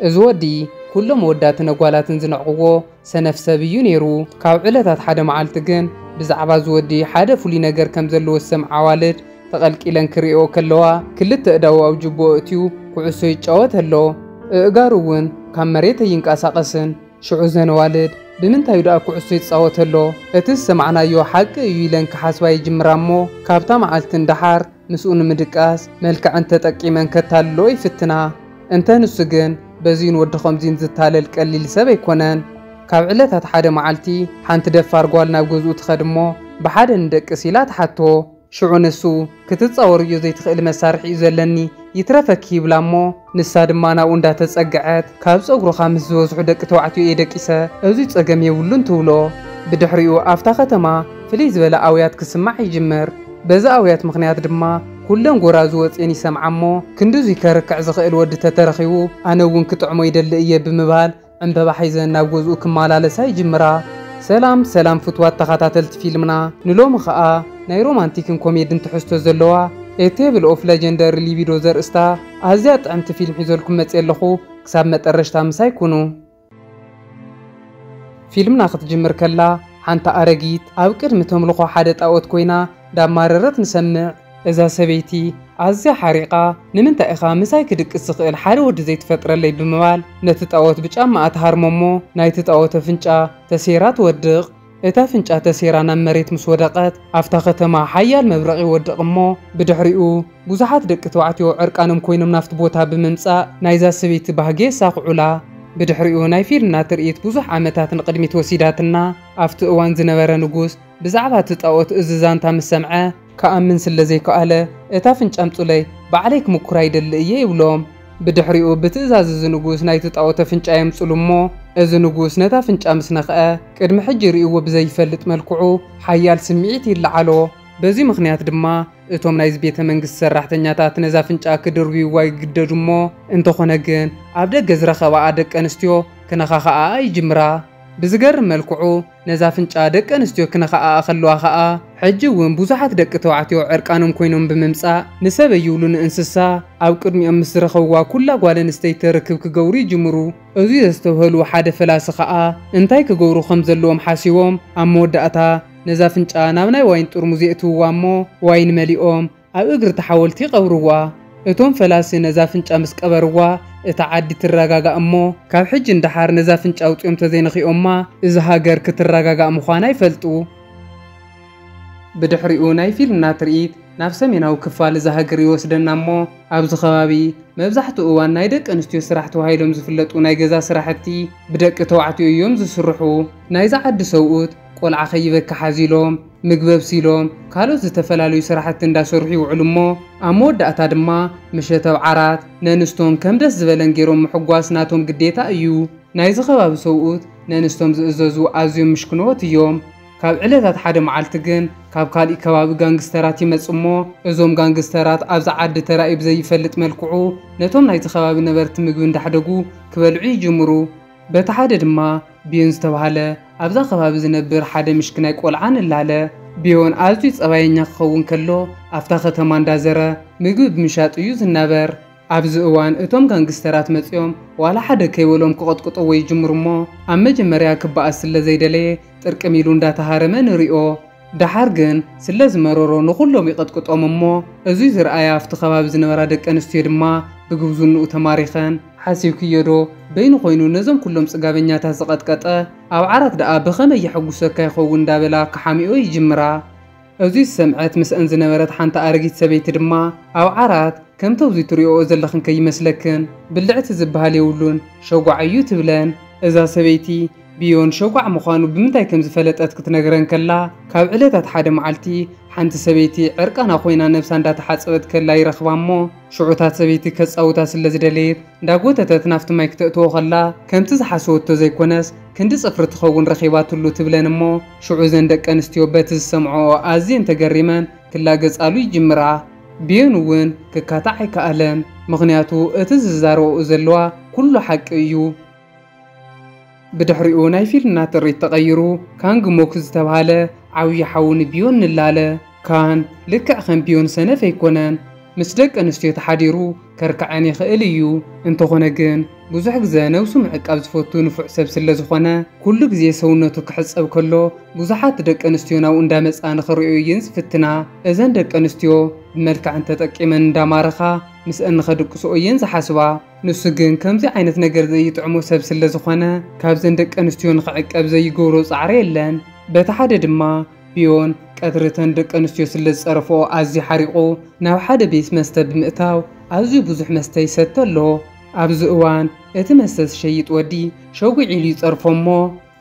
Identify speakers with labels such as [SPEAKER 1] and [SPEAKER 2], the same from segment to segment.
[SPEAKER 1] ازودي كلهم وداتنا قوالاتن زنعقوه سنف سبيو نيرو كاو علتات حدا معالتقن بزعبا زودي حدا فولي نجر كمزلو السمع والد تقلق إلان كريو كلوا كل التقداو أو جبو اتيو كعسو يتشاوت هلو اقاروون كام مريتا ينكاساقسن شعوزن والد بمنتا يدعا كعسو يتصاوت هلو اتس سمعنا يو حق يويلان كحاسوا يجمرامو كابتا معالتن دحار مسؤون مدكاس ملك انت تقيمن كتالو يفتنا انت نسجن بزين ودخم زين زتالل قليل سب يكونن كاب علتات حدا معالتي حانت دفار قوالنا بجزء تخدمو بحد ندق سيلات حتو شعونسو كتتصور يو زي تخيل مسارح يزلني يترفك يبلامو نساد مانا وندا تتصقعت كاب صغرو خامس زوز حدق توعتيو يدقيسه ازي تصقم يولن تولو بدحريو افتا ختما فليز بلا اويات كسمع يجمر بزا اويات مخنيات دما كلهم غرازو وصيني سمعمو كندو يكركع زخيل ود تترخيو انا ون كطعمو يدلئيه بمبال انبا حيزن ناغوزو كمالالسا يجمرا سلام فتوات تخاتاتلت فيلمنا نلوم خا ناي رومانتيكن كوميدن تحستو زلوا ايتيبل اوف ليجندر ليبيدو زر استا ازيات عمت فيلم حيزولكم مصيلخو كساب مطرشتا مساي كونو فيلمنا ختجمر كلا حانتا ارغيت اب قدمتهم لخو حدا طاوت كوينا داماررت نسمع إذا سبيتي عزي حريقة نمنتا إخا مساي كدك السقيل حالي ود زي تفتر اللي بموال نتتقوت بجام أتهار ممو ناي تتقوت فنجا تسيرات ودق إتا فنجا تسيرانا مريت مسودقات أفتاقت ما حيال مبرغي ودق مو بدحريقو بوزحات دك توعتيو عرقانم كوينم نافت بوتا بممسا نايزا سبيتي بهجي ساقعولا بدحريقو ناي فيلمنا ترئيت بوزح عمتات نقدميت وسيداتنا أفت اوان زنبرا نقوس بزعبها تتقوت إززان تام السمعة كأمن سلزي كأله اتافن شامطولي بعليك مكراي دلئيه يبلوم بدحريقو بتئزاز زنغوس نايت طاوت فنچا يمصلومو ازنغوس نتا فنچا مسنخه قدم حجي ريو بزي يفلط ملكعو حيال سمعيت يلعلو بزي مخنيات دما اتوم نايز بيت منغس سراحتنياتات نزا فنچا كدربي واي گددمو انت خنگن ابده گزرخوا ادق انستيو كنخخا يجمرا بزغر ملكعو نزا فنچا دق انستيو كنخا اخلوا خا حجون بوزحات دق توعتيو عرقانم كوينم بممصا نسب يولون انسسا اب قدمي امسرخوا كلا غوالن استي تركب كغوري جمرو ازي استوهلو حدا فلاس خا انتاي كغورو خمزلوم حاسيوم اموداتا نزا فنچا نابناي واين طرموزيتو وامو واين مليوم اب اغر تحولتي قبروا اتوم فلاس نزا فنچا مسقبروا اتعدي ترغاغا امو كاب حج اندحار نزا فنچا اوطيوم تزينخيوما اذا هاجر كترغاغا مخانا يفلطو بدحريو ناي فيلمنا ترئيت ناف سميناو كفال اذا هاجر يوسدنامو ابز خبابي مبزحتو اوان ناي دق انستيو سراحتو هايلوم زفلطو ناي غزا سراحتي بدق توعتيو يوم زسرحو ناي زعد سوؤت قلع خيبك حازيلوم مغبب سيلوم كالو زتفلالو سراحت انداسرحو يوعلمو امود اتا دما مشتو عرات ننستوم كم دس زبلن غيروم محغواسناتوم غديتا ايو ناي زخباب سوؤت ننستوم زازو ازيو مشكنوت يوم كاب علتات حدا معالتقن كاب كالي كباب غانغسترات يمصمو ازوم غانغسترات ابز عد ترايب زي يفلط ملكعو نتوم نايت خباب نبرت مغب اندحدغو كبلعي جمرو بتحدد ما بينز تبعله ابزا خباب زنبر حدا مشكناي قلعان اللاله بيون ازي صباينيا خون كلو افتا ختما اندازره مغب مشاط يوز نبر ابز اوان اتوم غانغسترات مصيوم ولا حدا كيولوم قطقطو وي جمرمو ام مجمريا كباس لزيدلي ترقميلو انداتهارمه نريو دحارغن سلز مرورو نخلوم يقطقطوممو ازي زرآيا افت خباب زنبرا دقنستي دما بغبزونو تماريخن حاسيب كيدو بين خوينو نزم كلهم صغابنياتا زقطقطه او عرات دا بخمه يحغسك يخون دابلا كحاميو يجمرا ازي سمعت مسئن زنبرت حانتا ارغيت سبيت دما او عرات كم توزي تريو زلخن كيمسلكن بلعت زبهال يولون شوقعيو تبلان اذا سبيتي بيون شوقع مخانو بمنتاي كم زفلطت كتنغرن كلا كاب علتات حدا معلتي حنت سبيتي عرقانا خوينا نفسا اندات حصبت كلا يرخبامو شعوتات سبيتي كصاوتا سلازدليت داغوتات نافت مايك تأتو خلا كم تزحسوتو زيكونس كند صفر تخون رخيباتلو تبلنمو شعو زندق انستيو بتز سمعو ازين تغريمن كلا غصالو يجمرا بينون ككاتعي كالن مغنياتو اتز زارو زلوا كل حق يو بدحريو ناي فيلمنا تريت تغيرو كان غموكز تباله عوي حون بيون نلاله كان لك اخن بيون سنه فيكونن ምስ ደቂ ኣንስትዮ ተሓዲሩ ከርክዐን ይኽእል እዩ እንተኾነ ግን ብዙሕ ግዜ ነብሱ ምዕቃብ ዝፈቱ ንፉዕ ሰብ ስለ ዝኾነ ኩሉ ግዜ ሰውነቱ ክሕፀብ ከሎ ብዙሓት ደቂ ኣንስትዮ ናብኡ እንዳመፃ ንኽሪኦ እየን ዝፍትና እዘን ደቂ ኣንስትዮ ብመልክዐን ተጠቂመን እንዳማረኻ ምስአን ንኸድቅስኦ እየን ዝሓስባ ንሱ ግን ከምዚ ዓይነት ነገር ዘይጥዕሞ ሰብ ስለ ዝኾነ ካብዘን ደቂ ኣንስትዮ ንኽዕቀብ ዘይገብሮ ፃዕሪ የለን በቲ ሓደ ድማ ቢዮን ቀትርተን ደቂ ኣንስትዮ ስለ ዝፀረፍኦ ኣዝዩ ሓሪቑ ናብ ሓደ ቤት መስተ ብምእታው ኣዝዩ ብዙሕ መስተ ይሰተ ኣሎ ኣብዚ እዋን እቲ መስተ ዝሸይጥ ወዲ ሸጉዕ ኢሉ ይፀርፎ እሞ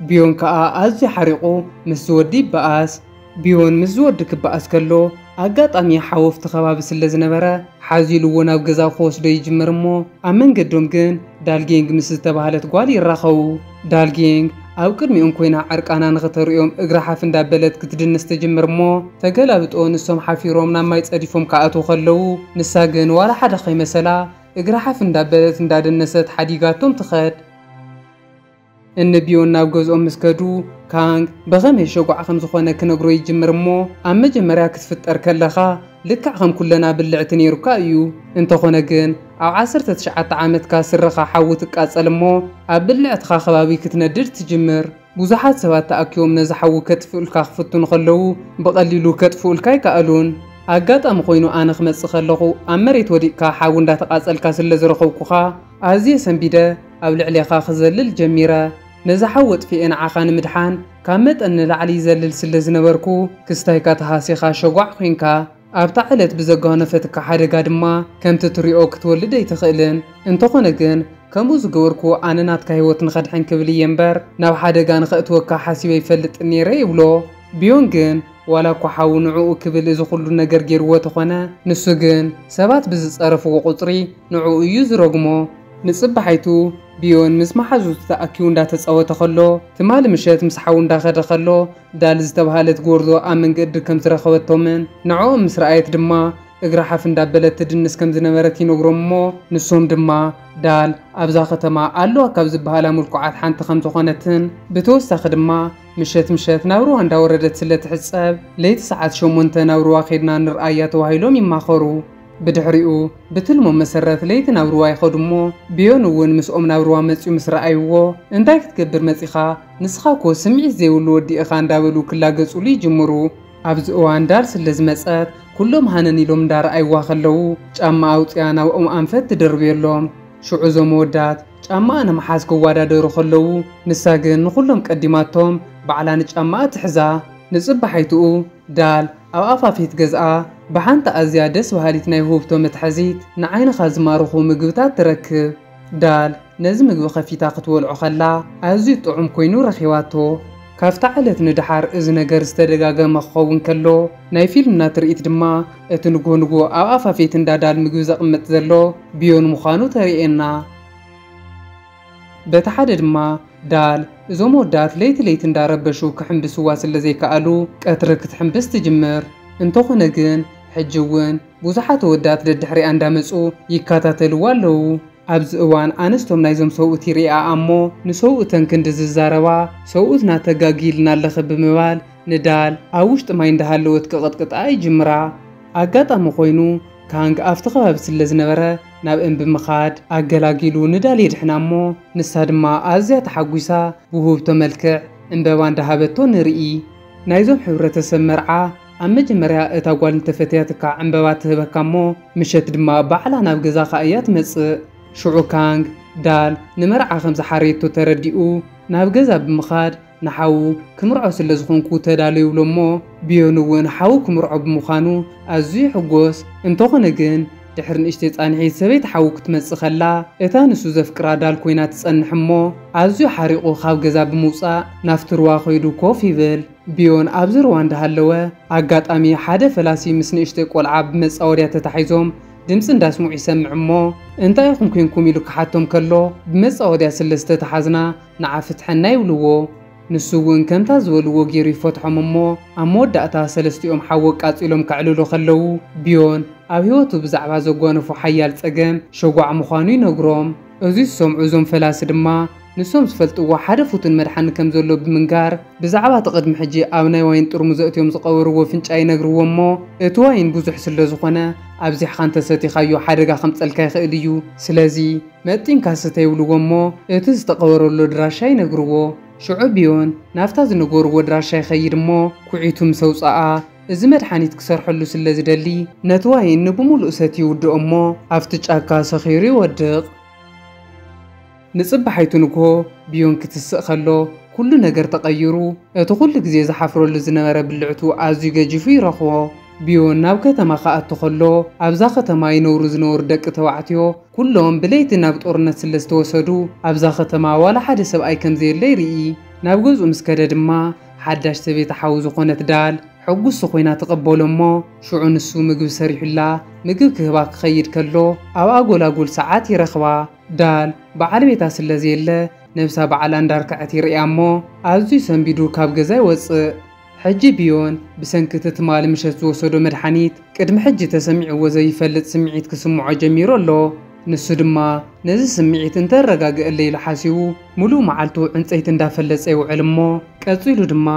[SPEAKER 1] ቢዮን ከዓ ኣዝዩ ሓሪቑ ምስ ዝወዲ ይበኣስ ቢዮን ምስ ዝወዲ ክበኣስ ከሎ ኣጋጣሚ ሓወፍቲ ከባቢ ስለ ዝነበረ ሓዚልዎ ናብ ገዛ ክወስዶ ይጅምር እሞ ኣብ መንገዶም ግን ዳልጌንግ ምስ ዝተባሃለት ጓል ይራኸቡ ዳልጌንግ ኣብ ቅድሚኦም ኮይና ዓርቃና ንኽተሪኦም እግራ ሓፍ እንዳበለት ክትድንስ ትጅምር እሞ ተገላብጦ ንሶም ሓፊሮም ናብ ማይ ፀዲፎም ክኣትዉ ከለዉ ንሳ ግን ዋላ ሓደ ኸይመሰላ እግራ ሓፍ እንዳበለት እንዳደነሰት ሓዲጋቶም ትኸድ እነ ቢዮን ናብ ገዝኦም ምስ ከዱ ካንግ ብኸመይ ሸጓዕ ከም ዝኾነ ክነግሮ ይጅምር እሞ ኣብ መጀመርያ ክትፍጠር ከለኻ ልክዕ ከም ኩለና ብልዕቲ ነይሩካ እዩ እንተኾነ ግን ኣብ 19 ዓመትካ ስርኻ ሓዊ ትቃፀል እሞ ኣብ ብልዕትኻ ከባቢ ክትነድድ ትጅምር ብዙሓት ሰባት ተኣኪቦም ነዚ ሓዊ ከጥፍኡልካ ክፍቱን ከለዉ ብቐሊሉ ከጥፍኡልካ ይከኣሉን ኣጋጣሚ ኮይኑ ኣነ ክመፅእ ከለኹ ኣብ መሬት ወዲቕካ ሓዊ እንዳተቃፀልካ ስለ ዝረኸብኩኻ ኣዝየ ሰንቢደ ኣብ ልዕሊኻ ክዘልል ጀሚረ ነዚ ሓዊ ጥፊአ ንዓኻ ንምድሓን ካብ መጠን ንላዕሊ ይዘልል ስለ ዝነበርኩ ክስታይካ ተሃሲኻ ሸጓዕ ኮንካ ኣብታ ዕለት ብዘጋነፈትካ ሓደጋ ድማ ከምቲ ትሪኦ ክትወልድ ኣይትኽእልን እንተኾነ ግን ከምኡ ዝገበርኩ ኣነ ናትካ ህይወት ንኸድሕን ክብል እየ እምበር ናብ ሓደጋ ንኸእትወካ ሓሲበ ይፈልጥ ነይረ ይብሎ ቢዮን ግን ዋላ እኳ ሓዊ ንዕኡ ክብል እዚ ኩሉ ነገር ገይርዎ ተኾነ ንሱ ግን ሰባት ብዝፀረፍዎ ቁፅሪ ንዕኡ እዩ ዝረግሞ ንፅባሓይቱ ቢዮን ምስ መሓዙቱ ተኣኪቡ እንዳተፃወተ ከሎ ትማሊ ምሸት ምስ ሓዊ እንዳኸደ ከሎ ዳል ዝተባሃለት ጎርዞ ኣብ መንገዲ ከም ዝረኸበቶምን ንዕኦም ምስ ረኣየት ድማ እግራ ሓፍ እንዳበለት ትድንስ ከም ዝነበረት ይነግሮም እሞ ንሶም ድማ ዳል ኣብዛ ከተማ ኣለዋ ካብ ዝበሃላ ምልኩዓት ሓንቲ ከም ዝኾነትን ብተወሳኺ ድማ ምሸት ናብ ሩዋ እንዳወረደት ስለ ትሕፀብ ለይቲ ሰዓት 8 ናብ ሩዋ ኸድና ንርኣያ ተባሂሎም ይማኸሩ ብድሕሪኡ ብትልሞም መሰረት ለይቲ ናብ ሩዋ ይኸዱ እሞ ቢዮን እውን ምስኦም ናብ ሩዋ መፂኡ ምስ ረኣይዎ እንታይ ክትገብር መፂኻ ንስኻ ኮ ስምዒት ዘይብሉ ወዲ ኢኻ እንዳበሉ ክላገፁሉ ይጅምሩ ኣብዚ እዋን ዳል ስለ ዝመፀት ኩሎም ሃነን ኢሎም እንዳረኣይዋ ከለዉ ጫማ ኣውፅያ ናብኦም ኣንፈት ትደርብየሎም ሽዑ እዞም ወዳት ጫማኣ ንምሓዝ ክዋዳደሩ ከለዉ ንሳ ግን ንኩሎም ቀዲማቶም ባዕላ ንጫማኣ ትሕዛ ንፅባሓይትኡ ዳል ኣብ ኣፋፌት ገዝኣ ብሓንቲ ኣዝያ ደስ በሃሊት ናይ ውህብቶ መትሓዚት ንዓይንኻ ዝማርኹ ምግብታት ትረክብ ዳል ነዚ ምግቢ ከፊታ ክትበልዖ ከላ ኣዝዩ ጥዑም ኮይኑ ረኺባቶ ካብታ ዕለት ንድሓር እዚ ነገር ዝተደጋገመ ክኸውን ከሎ ናይ ፊልምና ትርኢት ድማ እቲ ንጎ ኣብ ኣፋፌት እንዳዳል ምግቢ ዘቕምጥ ዘሎ ቢዮን ምዃኑ ተርእየና በቲ ሓደ ድማ ዳል እዞም ወዳት ለይቲ እንዳረበሹ ክሕምብስዋ ስለ ዘይከኣሉ ቀትሪ ክትሕምብስ ትጅምር እንተኾነ ግን ሕጂ እውን ብዙሓት ወዳት ደድሕሪኣ እንዳመፁ ይከታተልዋ ኣለዉ ኣብዚ እዋን ኣንስቶም ናይዞም ሰብኡት ይሪኣ እሞ ንሰብኡተን ክንዲ ዝዛረባ ሰብኡትና ተጋጊልና ኣለኸ ብምባል ንዳል ኣብ ውሽጢ ማይ እንዳሃለወት ክቕጥቅጣ ይጅምራ ኣጋጣሚ ኮይኑ ካንግ ኣብቲ ከባቢ ስለ ዝነበረ ናብ እምቢ ምኻድ ኣገላጊሉ ንዳል የድሕና እሞ ንሳ ድማ ኣዝያ ተሓጒሳ ብውህብቶ መልክዕ ዕምበባ እንዳሃበቶ ንርኢ ናይዞም ሕብረተሰብ መርዓ ኣብ መጀመርያ እታ ጓል እንተፈትያትካ ዕምበባ ትህበካ እሞ ምሸት ድማ ባዕላ ናብ ገዛኻ እያ ትመፅእ ሽዑ ካንግ ዳል ንመርዓ ከም ዝሓረየቶ ተረዲኡ ናብ ገዛ ብምኻድ ንሓዉ ክምርዖ ስለ ዝኾንኩ ተዳለዩ ብሎ እሞ ቢዮን እውን ሓዉ ክምርዖ ብምዃኑ ኣዝዩ ሕጎስ እንተኾነ ግን ድሕሪ ንእሽተይ ፃንሒት ሰበይቲ ሓዉ ክትመፅእ ከላ እታ ንሱ ዘፍቅራ ዳል ኮይና ትፀንሕ እሞ ኣዝዩ ሓሪቑ ካብ ገዛ ብምውፃእ ናብቲ ሩዋ ኸይዱ ኮፍ ይብል ቢዮን ኣብዚ ሩዋ እንዳሃለወ ኣጋጣሚ ሓደ ፈላሲ ምስ ንእሽተይ ቆልዓ ብመፃወድያ ተታሒዞም ድምፂ እንዳስምዑ ይሰምዕ እሞ እንታይ ኢኹም ኮንኩም ኢሉ ክሓቶም ከሎ ብመፃወድያ ስለ ዝተተሓዝና ንዓፍትሐና ይብልዎ ንሱ እውን ከምታ ዝበልዎ ገይሩ ይፈትሖም እሞ ኣብ መወዳእታ ሰለስቲኦም ሓዊ ቃፂሎም ከዕልሉ ከለዉ ቢዮን ኣብ ህይወቱ ብዛዕባ ዘጓነፉ ሓያል ፀገም ሸጓዕ ምዃኑ ይነግሮም እዚ ዝሰምዑ እዞም ፈላሲ ድማ ንሶም ዝፈልጥዎ ሓደ ፉትን መድሓኒ ከም ዘሎ ብምንጋር ብዛዕባ ተቐድሚ ሕጂ ኣብ ናይ ዋይን ጥርሙዝ እትዮም ዝቐበርዎ ፍንጫ ይነግርዎ እሞ እቲ ዋይን ብዙሕ ስለ ዝኾነ ኣብዚሕኻ እንተሰቲኻዮ ሓደጋ ከምፀልካ ይኽእል እዩ ስለዚ መጢንካ ስተ ይብልዎ እሞ እቲ ዝተቐበረሉ ድራሻ ይነግርዎ ሽዑ ቢዮን ናፍታ ዝነገርዎ ድራሻ ይኸይድ እሞ ኩዒቱ ምስ ኣውፅኣ እዚ መድሓኒት ክሰርሐሉ ስለ ዝደሊ ነቲ ዋይን ብሙሉእ ሰቲ ይውድኦ እሞ ኣብቲ ጫካ ሰኺሩ ይወድቕ ንጽባሕይቱ ንግሆ ቢዮን ክትስእ ከሎ ኩሉ ነገር ተቐይሩ እቲ ኩሉ ግዜ ዝሓፍረሉ ዝነበረ ብልዕቱ ኣዝዩ ገጂፉ ይረኽቦ ቢዮን ናብ ከተማ ከኣቱ ከሎ ኣብዛ ከተማ ይነብሩ ዝነበሩ ደቂ ተባዕትዮ ኩሎም ብለይቲ ናብ ጦርነት ስለ ዝተወሰዱ ኣብዛ ከተማ ዋላ ሓደ ሰብኣይ ከም ዘየለ ይርኢ ናብ ገዝኡ ምስ ከደ ድማ ሓዳሽ ሰበይቲ ሓዊ ዝኾነት ዳል ሕጉስ ኮይና ተቐበሎ እሞ ሽዑ ንሱ ምግቢ ሰሪሑላ ምግቢ ክህባ ክኸይድ ከሎ ኣብ ኣጎላጎል ሰዓት ይረኽባ ዳል በዓል ቤታ ስለ ዘየለ ነብሳ በዓላ እንዳርክዐት ይርያ እሞ ኣዝዩ ሰንቢዱ ካብ ገዛ ይወፅእ ሕጂ ቢዮን ብሰንኪ እቲ ትማሊ ምሸት ዝወሰዶ መድሓኒት ቅድሚ ሕጂ ተሰሚዕዎ ዘይፈልጥ ስምዒት ክስምዖ ጀሚሩ ኣሎ ንሱ ድማ ነዚ ስምዒት እንተረጋግአለ ኢሉ ሓሲቡ ሙሉእ መዓልቱ ዕንፀይቲ እንዳፈለፀ ይውዕል እሞ ቀፂሉ ድማ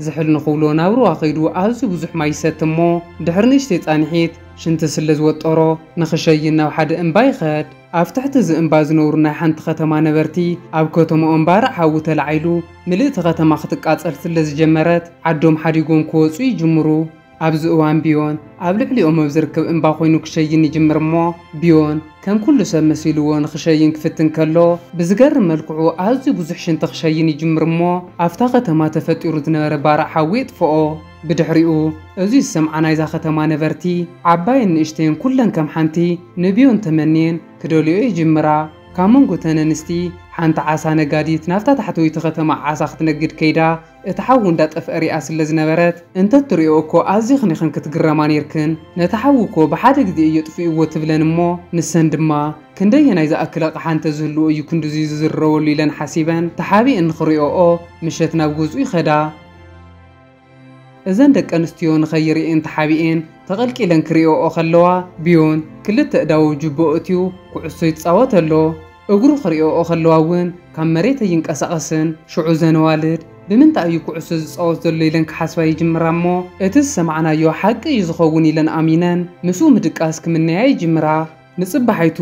[SPEAKER 1] ዝሕል ንኽብሎ ናብ ሩባ ኸይዱ ኣዝዩ ብዙሕ ማይ ይሰቲ እሞ ድሕሪ ንእሽተይ ፃኒሒት ሽንቲ ስለ ዝወጠሮ ንኽሸይን ናብ ሓደ እምባ ይኸድ ኣብ ትሕቲ እዚ እምባ ዝነብሩ ናይ ሓንቲ ከተማ ነበርቲ ኣብ ከተማኦም ባርዕ ሓዊ ተላዒሉ ምልእቲ ከተማ ክትቃፀል ስለ ዝጀመረት ዓዶም ሓዲጎም ክወፁ ይጅምሩ ኣብዚ እዋን ቢዮን ኣብ ልዕሊኦም ኣብ ዝርከብ እምባ ኮይኑ ክሸይን ይጅምር እሞ ቢዮን ከም ኩሉ ሰብ መሲልዎ ንኽሸይን ክፍትን ከሎ ብዝገርም መልክዑ ኣዝዩ ብዙሕ ሽንቲ ክሸይን ይጅምር እሞ ኣብታ ከተማ ተፈጢሩ ዝነበረ ባርዕ ሓዊ የጥፍኦ ብድሕሪኡ እዚ ዝሰምዓ ናይዛ ከተማ ነበርቲ ዓባይን ንእሽተይን ኩለን ከም ሓንቲ ንቢዮን ተመንየን ክደልዮ ይጅምራ ካብ መንጎ ተን ኣንስቲ ሓንቲ ዓሳ ነጋዲት ናፍታ ታሕተወይቲ ከተማ ዓሳ ክትነግድ ከይዳ እቲ ሓዊ እንዳጠፍአ ሪኣ ስለ ዝነበረት እንተትሪኦ እኮ ኣዝዩ ኽኒኽን ክትግረማ ነይርክን ነቲ ሓዊ እኮ ብሓደ ግዜ እየጥፍእዎ ትብለን እሞ ንሰን ድማ ክንደየናይ ዝኣክል ኣቕሓ እንተዝህልዎ እዩ ክንድዚ ዝዝረበሉ ኢለን ሓሲበን ተሓቢአን ንኽሪኦኦ ምሸት ናብ ገዝኡ ይኸዳ እዘን ደቂ ኣንስትዮ ንኸይርአን ተሓቢአን ተቐልቂለን ክሪኦኦ ከለዋ ቢዮን ክልተ እዳው ጅቦ እትዩ ኩዕሶ ይፃወት ኣሎ እግሩ ክሪኦኦ ከለዋ እውን ካብ መሬት ኣይንቀሳቐስን ሽዑ ዘነዋልድ ብምንታይ እዩ ኩዕሶ ዝፃወት ዘሎ ኢለን ክሓስባ ይጅምራ እሞ እቲ ዝሰማዕናዮ ሓቂ እዩ ዝኸውን ኢለን ኣሚነን ምስኡ ምድቃስ ክምነያ ይጅምራ ንጽባሕይቱ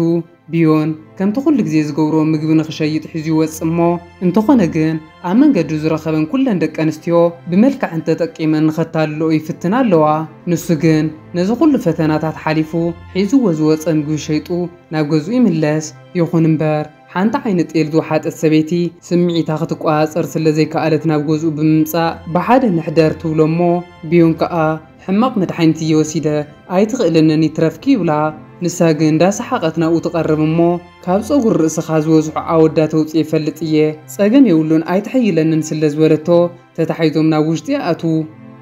[SPEAKER 1] ቢዮን ከምቲ ኩሉ ግዜ ዝገብሮ ምግቢ ንኽሸይጥ ሒዙ ይወፅእ እሞ እንተኾነ ግን ኣብ መንገዲ ዝረኸበን ኩለን ደቂ ኣንስትዮ ብመልክዕ እንተጠቂመን ንኸታልሎ ይፍትና ኣለዋ ንሱ ግን ነዚ ኩሉ ፈተናታት ሓሊፉ ሒዝዎ ዝወፀ ምግቢ ሸይጡ ናብ ገዝኡ ይምለስ ይኹን እምበር ሓንቲ ዓይኒ ጤል ዝወሓጠት ሰበይቲ ስምዒታ ክትቆፃፀር ስለ ዘይከኣለት ናብ ገዝኡ ብምምፃእ ብሓደ ንሕደር ትብሎ እሞ ቢዮን ከዓ ሕማቕ መድሓኒት እየወሲደ ኣይትኽእልንን ይትረፍኪ ይብላ ንሳ ግን እንዳሰሓቐት ናብኡ ትቐርብ እሞ ካብ ፀጉር ርእስኻ ዝወዝሑ ኣወዳ ተውፅእ ይፈልጥ እየ ፀገም የብሉን ኣይትሐይለንን ስለ ዝበለቶ ተታሒዞም ናብ ውሽጢ ይኣትዉ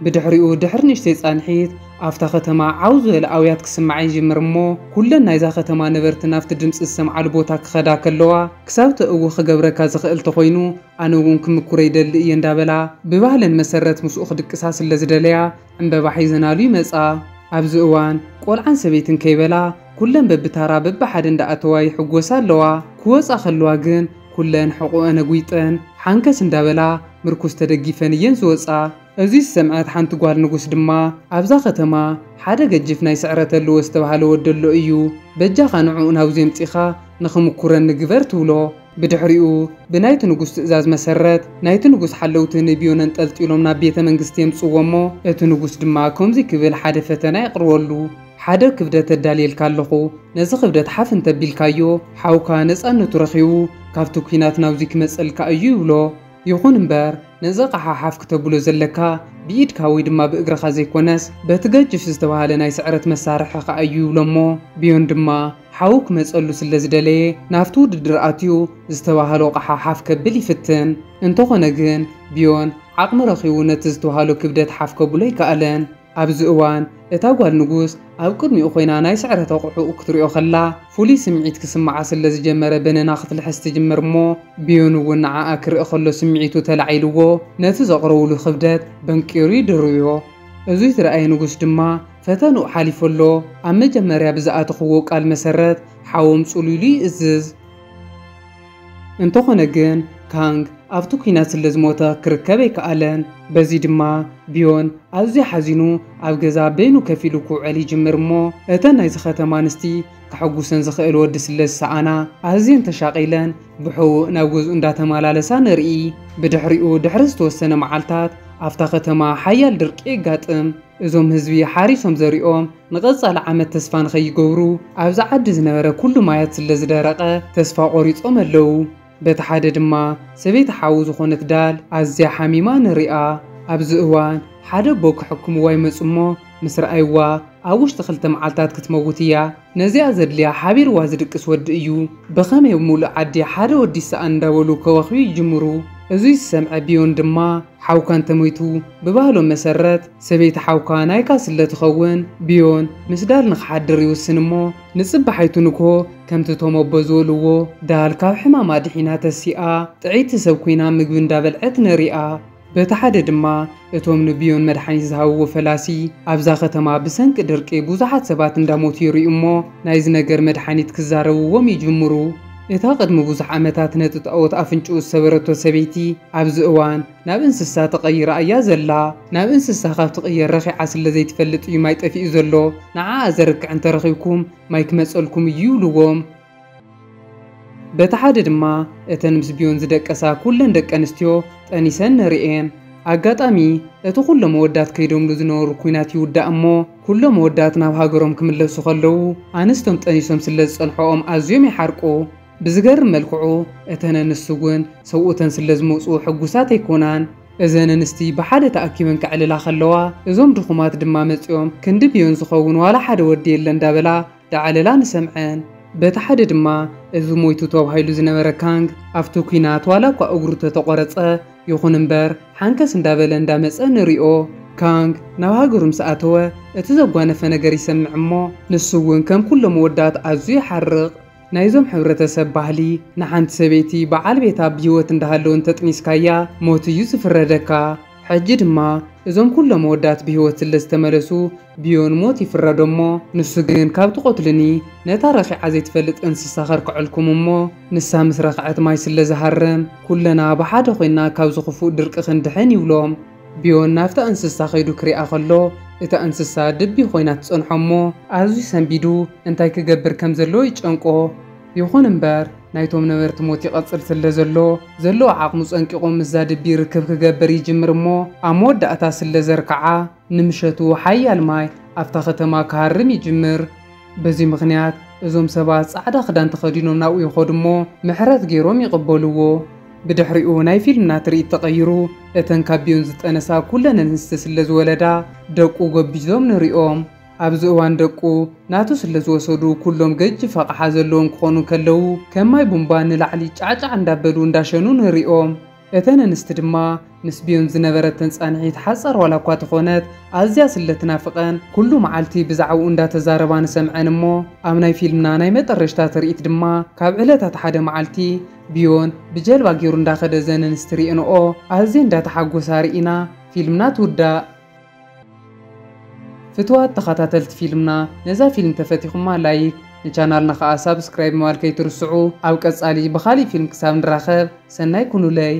[SPEAKER 1] ብድሕሪኡ ድሕሪ ንእሽተይ ፃንሒት ኣብታ ከተማ ዓው ዝበለ ኣውያት ክስማዕ ይጅምር እሞ ኩለን ናይዛ ከተማ ነበርቲ ናብቲ ድምፂ ዝሰምዓሉ ቦታ ክኸዳ ከለዋ ክሳብ ተእዎ ክገብረካ ዝኽእል ተኾይኑ ኣነ እውን ክምኩረ ይደሊ እየ እንዳበላ ብባህለን መሰረት ምስኡ ክድቅሳ ስለ ዝደለያ ዕምበባ ሒዘናሉ ይመፃ ኣብዚ እዋን ቆልዓን ሰበይትን ከይበላ ኩለን በብታራ በብሓደ እንዳኣተዋ ይሕጎሳ ኣለዋ ክወፃ ከለዋ ግን ኩለን ሕቁአን ኣጉይጠን ሓንከስ እንዳበላ ምርኩስ ተደጊፈን እየን ዝወፃ እዚ ዝሰምዐት ሓንቲ ጓል ንጉስ ድማ ኣብዛ ከተማ ሓደ ገጅፍ ናይ ስዕረት ኣለዎ ዝተባሃለ ወደሎ እዩ በጃኻ ንዕኡ ናብዚ የምፂኻ ንኽምኩረን ንግበር ትብሎ ብድሕሪኡ ብናይቲ ንጉስ ትእዛዝ መሰረት ናይቲ ንጉስ ሓለውቲ ንቢዮን አንጠልጢሎም ናብ ቤተ መንግስቲ የምፅዎ እሞ እቲ ንጉስ ድማ ከምዚ ክብል ሓደ ፈተና ይቕርበሉ ሓደ ክብደት ተዳልየልካ ኣለኹ ነዚ ክብደት ሓፍ እንተቢልካዮ ሓውካ ነፃነቱ ረኺቡ ካብቲ ኩናት ናብዚ ክመፀልካ እዩ ይብሎ ይኹን እምበር ነዚ ኣቕሓ ሓፍ ክተብሎ ዘለካ ብኢድካ ወይ ድማ ብእግርኻ ዘይኮነስ በቲ ገጅፍ ዝተባሃለ ናይ ስዕረት መሳርሒ ኸ እዩ ይብሎ እሞ ቢዮን ድማ ሓው ክመፀሉ ስለ ዝደለየ ናብቲ ውድድር ኣትዩ ዝተባሃለ ኣቕሓ ሓፍ ከብል ይፍትን እንተኾነ ግን ቢዮን ዓቕሚ ረኺቡ ነቲ ዝተባሃለ ክብደት ሓፍ ከብሎ ይከኣለን ኣብዚ እዋን እታ ጓል ንጉስ ኣብ ቅድሚኡ ኮይና ናይ ስዕረት ኣቑሑ ክትሪኦ ከላ ፍሉይ ስምዒት ክስምዓ ስለ ዝጀመረ በነና ክትልሕስ ትጅምር እሞ ቢዮን እውን ንዓኣ ክርኢ ከሎ ስምዒቱ ተላዒልዎ ነቲ ዘቕረብሉ ክብደት በንቂሩ ይድርዮ እዚ ትረኣየ ንጉስ ድማ ፈተንኡ ሓሊፈሎ ኣብ መጀመርያ ብዝኣተኽዎ ቃል መሰረት ሓዎም ፅሉሉ ይእዝዝ እንተኾነ ግን ካንግ ኣብቲ ኩናት ስለ ዝሞተ ክርከብ ኣይከኣለን በዚ ድማ ቢዮን ኣዝዩ ሓዚኑ ኣብ ገዛ በይኑ ከፍ ኢሉ ክውዕል ይጅምር እሞ እተን ናይዚ ከተማ ኣንስቲ ክሕጉሰን ዝኽእል ወዲ ስለ ዝሰኣና ኣዝየን ተሻቒለን ብሕውእ ናብ ገዝኡ እንዳተመላለሳ ንርኢ ብድሕሪኡ ድሕሪ ዝተወሰነ መዓልታት ኣብታ ከተማ ሓያል ድርቂ የጋጥም እዞም ህዝቢ ሓሪሶም ዘሪኦም ንቐጻሊ ዓመት ተስፋ ንኸይገብሩ ኣብዛ ዓዲ ዝነበረ ኩሉ ማያት ስለ ዝደረቐ ተስፋ ቆሪጾም ኣለዉ በቲ ሓደ ድማ ሰበይቲ ሓዊ ዝኾነት ዳል ኣዝያ ሓሚማ ንሪኣ ኣብዚ እዋን ሓደ ቦ ክሕክምዋ ይመፁ እሞ ምስ ረኣይዋ ኣብ ውሽጢ 2 መዓልታት ክትመውት እያ ነዚኣ ዘድልያ ሓቢርዋ ዝድቅስ ወዲ እዩ ብኸመይ ሙሉእ ዓዲ ሓደ ወዲ ሰኣን እንዳበሉ ከወኽዩ ይጅምሩ እዚ ዝሰምዐ ቢዮን ድማ ሓውካ እንተሞይቱ ብባህሎም መሰረት ሰበይቲ ሓውካ ናይካ ስለ ትኸውን ቢዮን ምስ ዳል ንኽሓድር ይውስን እሞ ንፅባሓይቱ ንግሆ ከምቲ ቶም ኣቦ ዝበልዎ ዳል ካብ ሕማማ ድሒና ተሲኣ ጥዒቲ ሰብ ኮይና ምግቢ እንዳበልዐት ንሪኣ በቲ ሓደ ድማ እቶም ንቢዮን መድሓኒት ዝሃብዎ ፈላሲ ኣብዛ ከተማ ብሰንቂ ድርቂ ብዙሓት ሰባት እንዳሞቱ ይርኡ እሞ ናይዚ ነገር መድሓኒት ክዛረብዎም ይጅምሩ እታ ቅድሚ ብዙሕ ዓመታት ነቲ ጣዖት ኣፍንጭኡ ዝሰበረቶ ሰበይቲ ኣብዚ እዋን ናብ እንስሳ ተቐይራ እያ ዘላ ናብ እንስሳ ካብ ትቕየር ረኺዓ ስለ ዘይትፈልጥ እዩ ማይ ጠፊኡ ዘሎ ንዓኣ ዘርክዕ እንተረኺብኩም ማይ ክመፀልኩም እዩ ይብልዎም በቲ ሓደ ድማ እተን ምስ ቢዮን ዝደቀሳ ኩለን ደቂ ኣንስትዮ ጠኒሰን ንሪአን ኣጋጣሚ እቲ ኩሎም መወዳት ከይዶምሉ ዝነበሩ ኩናት ይውዳእ እሞ ኩሎም መወዳት ናብ ሃገሮም ክምለሱ ከለዉ ኣንስቶም ጠኒሶም ስለ ዝፀንሖኦም ኣዝዮም ይሓርቁ ብዝገርም መልክዑ እተን ኣንስቲ እውን ሰብኡተን ስለ ዝመፁ ሕጉሳት ኣይኮናን እዘን ኣንስቲ ብሓደ ተኣኪበን ክዕልላ ከለዋ እዞም ድኹማት ድማ መፂኦም ክንዲ ቢዮን ዝኸውን ዋላ ሓደ ወዲ የለ እንዳበላ ዳዕልላ ንሰምዐን በቲ ሓደ ድማ እዚ ሞይቱ ተባሂሉ ዝነበረ ካንግ ኣብቲ ኩናት ዋላ እኳ እግሩ ተቆረፀ ይኹን እምበር ሓንከስ እንዳበለ እንዳመፀ ንሪኦ ካንግ ናብ ሃገሩ ምስ ኣተወ እቲ ዘጓነፈ ነገር ይሰምዕ እሞ ንሱ እውን ከም ኩሎም መወዳት ኣዝዩ ይሓርቕ ናይዞም ሕብረተሰብ ባህሊ ንሓንቲ ሰበይቲ በዓል ቤታ ብሂወት እንዳሃለወ እንተጥኒስካያ ሞት እዩ ዝፍረደካ ሕጂ ድማ እዞም ኩሎም መወዳት ብሂወት ስለ ዝተመለሱ ቢዮን ሞት ይፍረዶ እሞ ንሱ ግን ካብቲ ቆትልኒ ነታ ረኺዓ ዘይትፈልጥ እንስሳ ከርክዐልኩም እሞ ንሳ ምስ ረኽዐት ማይ ስለ ዝሃርም ኩለና ብሓደ ኮይና ካብ ዝኽፉእ ድርቂ ክንድሕን ይብሎም ቢዮን ናብታ እንስሳ ከይዱ ክሪኣ ከሎ እታ እንስሳ ድቢ ኮይና ትፀንሖ እሞ ኣዝዩ ሰንቢዱ እንታይ ክገብር ከም ዘለዎ ይጨንቆ ይኹን እምበር ናይቶም ነበርቲ ሞት ይቐፅል ስለ ዘሎ ዓቕሙ ፀንቂቖም ምዛ ድቢ ርክብ ክገብር ይጅምር እሞ ኣብ መወዳእታ ስለ ዘርክዓ ንምሸቱ ሓያል ማይ ኣብታ ከተማ ክሃርም ይጅምር በዚ ምኽንያት እዞም ሰባት ጻዕዳ ክዳን ተኸዲኖም ናብኡ ይኸዱ እሞ ምሕረት ገይሮም ይቕበልዎ ብድሕሪኡ ናይ ፊልምና ትርኢት ተቐይሩ እተን ካብ ቢዮን ዝጠነሳ ኩለን ኣንስቲ ስለ ዝወለዳ ደቁ ገቢዞም ንሪኦም ኣብዚ እዋን ደቁ ናቱ ስለ ዝወሰዱ ኩሎም ገጅ ፈቕሓ ዘለዎም ክኾኑ ከለዉ ከም ማይ ቡምባ ንላዕሊ ጫዕጫዕ እንዳበሉ እንዳሸኑ ንሪኦም እተን ኣንስቲ ድማ ምስ ቢዮን ዝነበረተን ጻንሒት ሓፀር ዋላ እኳ ተኾነት ኣዝያ ስለ ትናፍቐን ኩሉ መዓልቲ ብዛዕባኡ እንዳተዛረባ ንሰምዐን እሞ ኣብ ናይ ፊልምና ናይ መጠረሽታ ትርኢት ድማ ካብ ዕለታት ሓደ መዓልቲ ቢዮን ብጀልባ ገይሩ እንዳኸደ ዘን ኣንስቲ ሪእንኦ ኣዝየ እንዳተሓጎሳ ርኢና ፊልምና ትውዳእ ፍትዋት ተኸታተልቲ ፊልምና ነዛ ፊልም ተፈቲኹማ ላይክ ንቻናልና ከዓ ሳብስክራይብ ማዋል ከይትርስዑ ኣብ ቀጻሊ ብኻሊእ ፊልም ክሳብ ንራኸብ ሰናይ ኩኑለይ